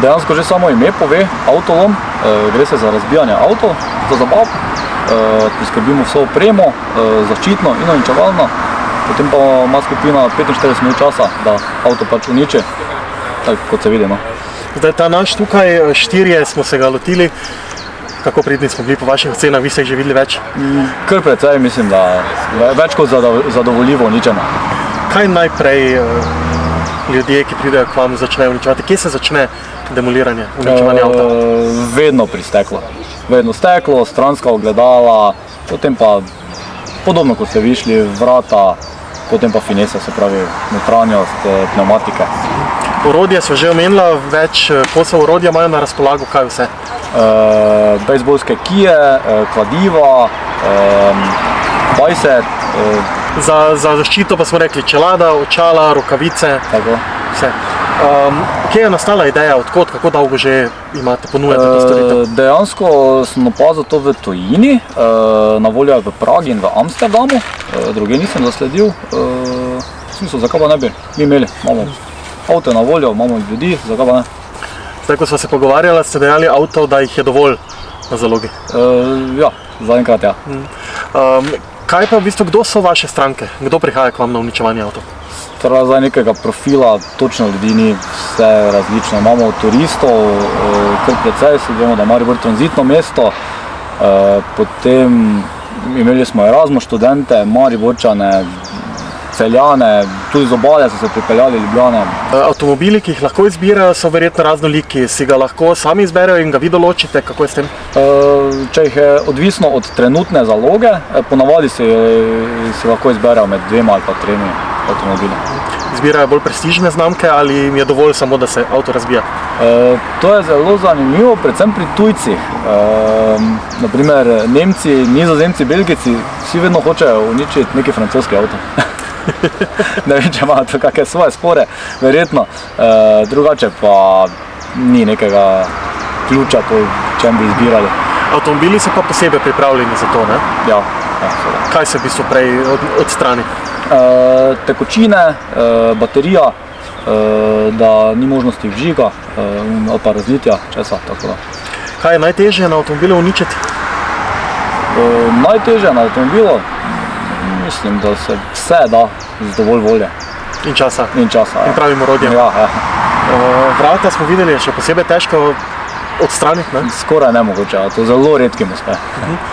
dejansko že samo ime pove, avtolom, gre se za razbijanje avtov, za zabav, priskrbimo vso opremo, zaščitno in uničevalno, potem pa ima skupina 45 minut časa, da avto pač uniči, tako kot se vidi. No. Zdaj ta naš tukaj, 4 smo se ga lotili, kako pridni smo bili po vaših ocenah, vi ste jih že videli več? Kar precej mislim, da več kot zadovoljivo uničeno. Kaj najprej ljudje, ki pridejo k vam, začnejo uničevati? Kje se začne demoliranje, uničevanje avta? Vedno pri steklu. Vedno steklo, stranska ogledala, potem pa podobno kot ste višli, vrata, potem pa finese, se pravi notranjost, pneumatike. Orodje smo že omenila, več kosov orodja imajo na razpolago, kaj vse? Bejzbolske kije, kladiva, bajset. Za zaščito pa smo rekli čelada, očala, rokavice, Tako. vse. Kje je nastala ideja, odkot, kako dolgo že imate, ponujate to storitev? Dejansko sem opazil to v tujini, na voljo je v Pragi in v Amsterdamu, druge nisem zasledil. Smisel, zakaj pa ne bi mi imeli, imamo avto na voljo, imamo ljudi, zakaj pa ne? Zdaj, ko smo se pogovarjali, ste dejali avto, da jih je dovolj na zalogi. Ja, zaenkrat ja. Kaj pa v bistvu, kdo so vaše stranke? Kdo prihaja k vam na uničevanje avtov? Zdaj nekega profila, točno ljudi ni, vse različno. Imamo turistov, kar precej, vemo, da je Maribor tranzitno mesto, potem imeli smo Erasmus študente, Mariborčane, Celjane, tudi z obale so se pripeljali Ljubljane. Avtomobili, ki jih lahko izbirajo, so verjetno raznoliki. Si ga lahko sami izberejo in ga vi določite, kako je s tem? Če jih je odvisno od trenutne zaloge, ponavadi si lahko izberejo med 2 ali pa 3 avtomobili. Izbirajo bolj prestižne znamke ali jim je dovolj samo, da se avto razbija? To je zelo zanimivo, predvsem pri tujcih. Naprimer Nemci, Nizozemci, Belgijci, vsi vedno hočejo uničiti neki francoski avto. Ne vem, če imajo to kakšne svoje spore, verjetno. Drugače pa ni nekega ključa, po čem bi izbirali. Avtomobili so pa posebej pripravljeni za to, ne? Ja, Kaj se v bistvu prej odstrani? Tekočine, baterija, da ni možnosti vžiga ali pa razlitja česa, tako da. Kaj je najtežje na avtomobilu uničiti? Najtežje na avtomobilu? Mislim, da se vse da z dovolj volje. In časa? In časa, ja. In pravim orodjem? Ja. Vrata smo videli, je še posebej težko odstraniti, ne? Skoraj nemogoče, to zelo redkim uspe.